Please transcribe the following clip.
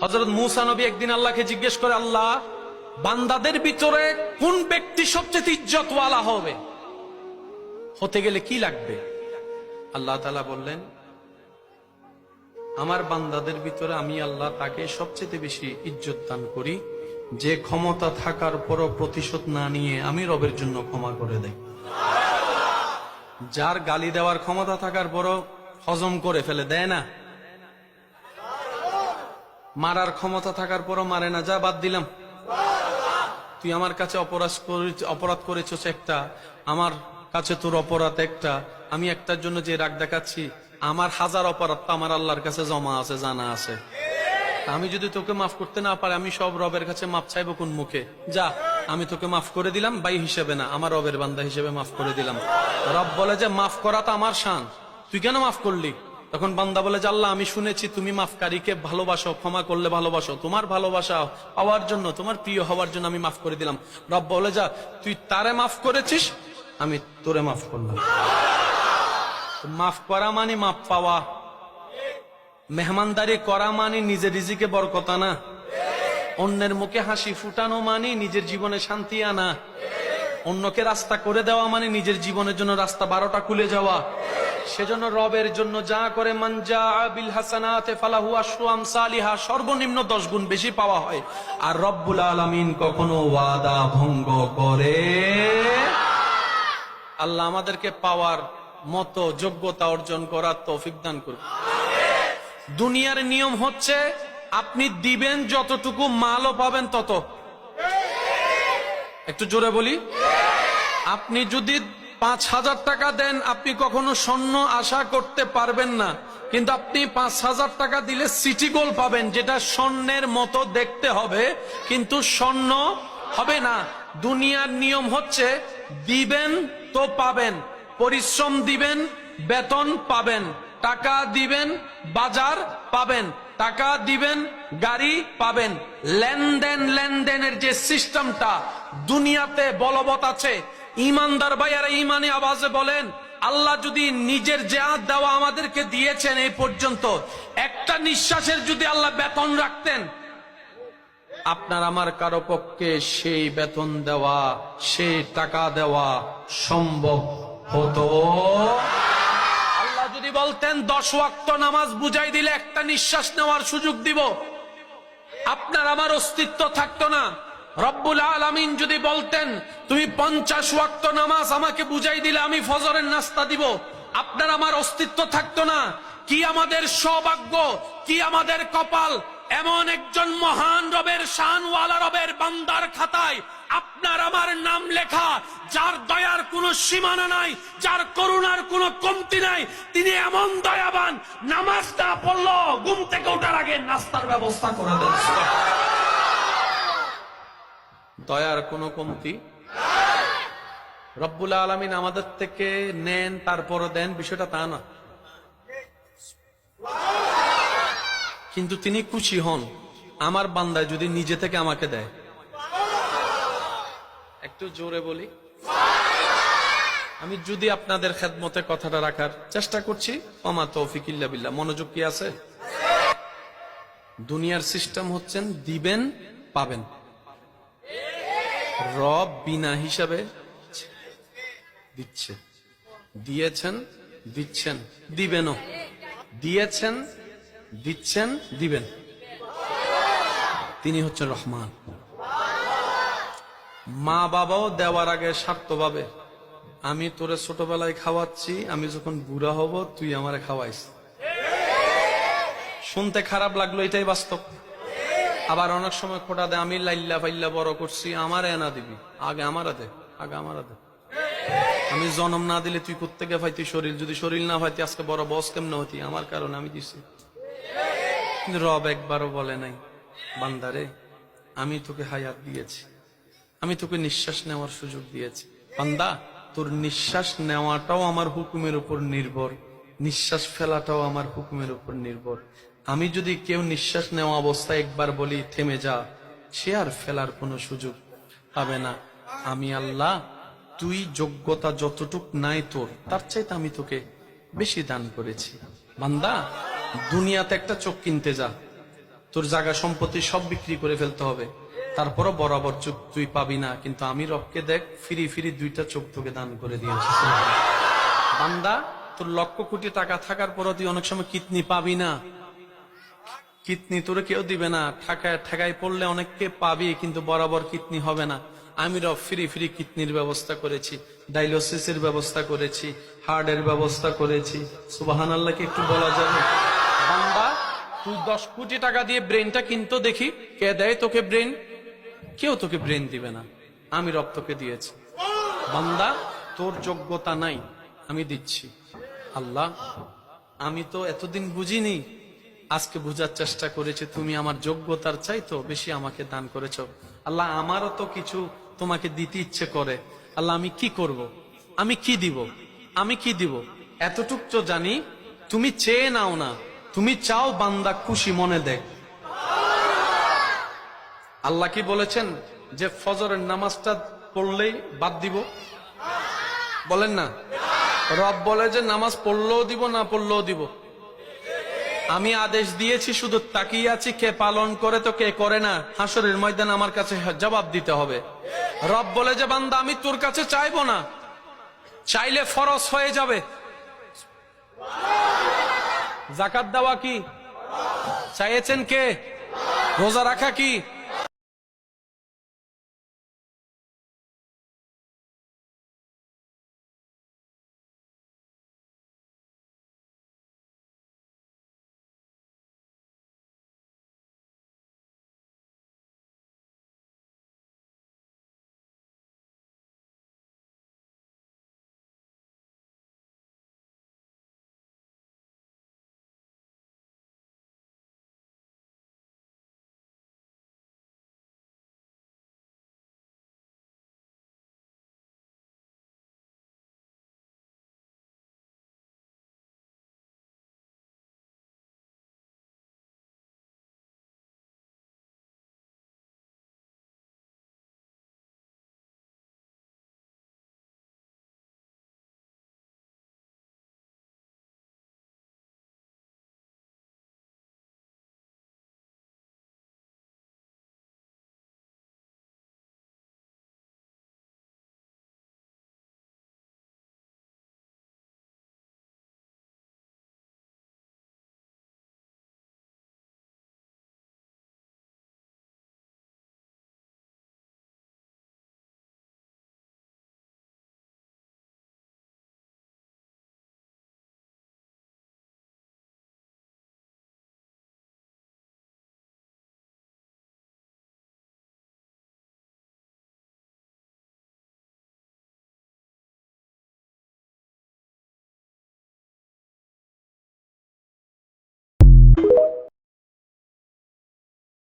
হযরত মূসা নবী একদিন আল্লাহকে জিজ্ঞেস করে, আল্লাহ, বান্দাদের ভিতরে কোন ব্যক্তি সবচেয়ে ইজ্জতওয়ালা হবে, হতে গেলে কি লাগবে? আল্লাহ তাআলা বললেন, আমার বান্দাদের ভিতরে আমি আল্লাহ তাকে সবচেয়ে বেশি ইজ্জত দান করি যে ক্ষমতা থাকার পরও প্রতিশোধ না নিয়ে আমি রবের জন্য ক্ষমা করে দেয়। যার গালি দেওয়ার ক্ষমতা থাকার পরও হজম করে ফেলে, দেয় না। মারার ক্ষমতা থাকার পরও মারে না, যা বাদ দিলাম, তুই আমার কাছে অপরাধ করেছিস একটা, আমার কাছে তোর অপরাধ একটা, আমি একটার জন্য যে রাগ দেখাচ্ছি, আমার 1000 অপরাধ তো আমার আল্লাহর কাছে জমা আছে, জানা আছে। আমি যদি তোকে মাফ করতে না পারি, আমি সব রবের কাছে মাফ চাইবো কোন মুখে? যা, আমি তোকে মাফ করে দিলাম, ভাই হিসেবে না, আমার রবের বান্দা হিসেবে মাফ করে দিলাম। রব বলে যে মাফ করা তো আমার শান, তুই কেন মাফ করলি? তখন বান্দা বলে যে আল্লাহ, আমি শুনেছি তুমি মাফকারীকে ভালোবাসো, ক্ষমা করলে ভালোবাসো, তোমার ভালোবাসা পাওয়ার জন্য, তোমার প্রিয় হওয়ার জন্য আমি মাফ করে দিলাম। রব বলে, যা, তুই তারে মাফ করেছিস, আমি তোরে মাফ করলাম। মাফ করা মানে মাফ পাওয়া, মেহমানদারি করা মানে নিজের রিজিকে বরকত আনা, অন্যের মুখে হাসি ফুটানো মানে নিজের জীবনে শান্তি আনা, অন্যকে রাস্তা করে দেওয়া মানে নিজের জীবনের জন্য রাস্তা 12টা খুলে যাওয়া। সেজন্য রবের জন্য যা করে, মান জাআ বিল হাসানাতি ফালাহু আশরু আমসালিহা, সর্বনিম্ন 10 গুণ বেশি পাওয়া হয়। আর রব্বুল আলামিন কখনো ওয়াদা ভঙ্গ করে। আল্লাহ আমাদেরকে পাওয়ার মতো যোগ্যতা অর্জন করার তৌফিক দান করুন। দুনিয়ার নিয়ম হচ্ছে, আপনি দিবেন যতটুকু, মালও পাবেন তত। একটু জোরে বলি, আপনি যদি 5000 টাকা দেন, আপনি কখনো স্বর্ণ আশা করতে পারবেন না, কিন্তু আপনি 5000 টাকা দিলে সিটি গোল্ড পাবেন, যেটা স্বর্ণের মতো দেখতে হবে কিন্তু স্বর্ণ হবে না। দুনিয়ার নিয়ম হচ্ছে, দিবেন তো পাবেন, পরিশ্রম দিবেন, বেতন পাবেন, টাকা দিবেন, বাজার পাবেন, টাকা দিবেন, গাড়ি পাবেন। লেনদেনের যে সিস্টেমটা দুনিয়াতে বলবৎ আছে, ইমানদার ভাইয়ারা ইমানে আওয়াজে বলেন, আল্লাহ যদি নিজের যা দেওয়া আমাদেরকে দিয়েছেন এই পর্যন্ত, একটা নিঃশ্বাসের যদি আল্লাহ বেতন রাখতেন, আপনার আমার কারো পক্ষে সেই বেতন দেওয়া, সেই টাকা দেওয়া সম্ভব হতো? আল্লাহ যদি বলতেন 10 ওয়াক্ত নামাজ বুঝাই দিলে একটা নিঃশ্বাস নেওয়ার সুযোগ দিব, আপনার আমার অস্তিত্ব থাকতো না। রব্বুল আলামিন যদি বলতেন, তুমি 50 ওয়াক্ত নামাজ আমাকে বুঝাই দিলে আমি ফজরের নাস্তা দিব, আপনার আমার অস্তিত্ব থাকতো না। কি আমাদের সৌভাগ্য, কি আমাদের কপাল, এমন একজন মহান রবের, শানওয়ালা রবের বান্দার খাতায় আপনার আমার নাম লেখা, যার দয়ার কোনো সীমানা নাই, যার করুণার কোনো কমতি নাই। তিনি এমন দয়াবান, নামাজ না পড়লো ঘুম থেকে ওঠার আগে নাস্তার ব্যবস্থা করে দেন। দয়ার কোনো কমতি। রব্বুল আলামিন আমাদের থেকে নেন তারপরও দেন, বিষয়টা তা না, কিন্তু তিনি খুশি হন আমার বান্দায় যদি নিজে থেকে আমাকে দেয়। একটু জোরে বলি, আমি যদি আপনাদের খেদমতে কথাটা রাখার চেষ্টা করছি, ওমা তৌফিক ইল্লা বিল্লাহ। মনোযোগ কি আছে? দুনিয়ার সিস্টেম হচ্ছেন দিবেন পাবেন, রব বিনা হিসাবে দিচ্ছে, দিয়েছেন, দিচ্ছেন, দিবেনও, দিয়েছেন, দিচ্ছেন, দিবেন। তিনি হচ্ছেন রহমান। মা বাবাও দেওয়ার আগে স্বার্থ পাবে, আমি তোরে ছোটবেলায় খাওয়াচ্ছি, আমি যখন বুড়া হব তুই আমারে খাওয়াইস। শুনতে খারাপ লাগলো, এটাই বাস্তব। আবার অনেক সময় খোটা দেয়, আমি লাইল্লা ফাইল্লা বড় করছি, আমার এনা দিবি, আগে আমারা দে, আগে আমারা দে। আমি জন্ম না দিলে তুই কোত্থেকে পাইতি শরীর, যদি শরীর না পাইতি আজকে বড় বস কেমনে হতি, আমার কারণে আমি দিছি। কিন্তু রব একবারও বলে নাই, বান্দারে আমি তোকে হায়াত দিয়েছি, আমি তোকে নিঃশ্বাস নেওয়ার সুযোগ দিয়েছি, বান্দা তোর নিঃশ্বাস নেওয়াটাও আমার হুকুমের উপর নির্ভর, নিঃশ্বাস ফেলাটাও আমার হুকুমের উপর নির্ভর। আমি যদি কেউ নিঃশ্বাস নেওয়া অবস্থায় একবার বলি থেমে যা, সে আর ফেলার কোনো সুযোগ পাবে না। আমি আল্লাহ, তুই যোগ্যতা যতটুক নাই তোর, তার চাইতে আমি তোকে বেশি দান করেছি। বান্দা দুনিয়াতে একটা চোখ কিনতে যা, তোর জায়গা সম্পত্তি সব বিক্রি করে ফেলতে হবে, তারপরও বরাবর চোখ তুই পাবি না। কিন্তু আমি রবকে দেখ ফিরি ফিরি 2টা চোখ তোকে দান করে দিয়েছি। বান্দা, তোর লক্ষ কোটি টাকা থাকার পরও তুই অনেক সময় কিডনি পাবি না। কিডনি তোরে কেউ দিবে না, ঠেকায় পড়লে অনেককে পাবি, কিন্তু বরাবর কিডনি হবে না। আমি রব ফ্রি ফ্রি কিডনির ব্যবস্থা করেছি, ডায়ালিসিসের ব্যবস্থা করেছি, হার্টের ব্যবস্থা করেছি। সুবহানাল্লাহকে একটু বলা যাবে? বান্দা, তুই 10 কোটি টাকা দিয়ে ব্রেনটা কিনতো দেখি, কে দেয় তোকে ব্রেন? কেউ তোকে ব্রেন দিবে না, আমি রব তোকে দিয়েছি। বান্দা, তোর যোগ্যতা নাই, আমি দিচ্ছি। আল্লাহ, আমি তো এতদিন বুঝিনি, আজকে বুঝার চেষ্টা করেছি, তুমি আমার যোগ্যতার চাইতো বেশি আমাকে দান করেছো। আল্লাহ, আমারও তো কিছু তোমাকে দিতে ইচ্ছে করে। আল্লাহ, আমি কি করব? আমি কি দিব? আমি কি দিব? এতটুক তো জানি, তুমি চেয়ে নাও না, তুমি চাও বান্দা খুশি মনে দেখ। আল্লাহ কি বলেছেন যে ফজরের নামাজটা পড়লেই বাদ দিব? বলেন না। রব বলে যে নামাজ পড়লেও দিব, না পড়লেও দিব। আমি আদেশ দিয়েছি, শুধু তাকিয়ে আছি কে পালন করে তো কে করে না। হাসরের ময়দানে আমার কাছে জবাব দিতে হবে। রব বলে যে বান্দা, আমি তোর কাছে চাইবো না, চাইলে ফরজ হয়ে যাবে। যাকাত দেওয়া কি চাইছেন কে? রোজা রাখা কি?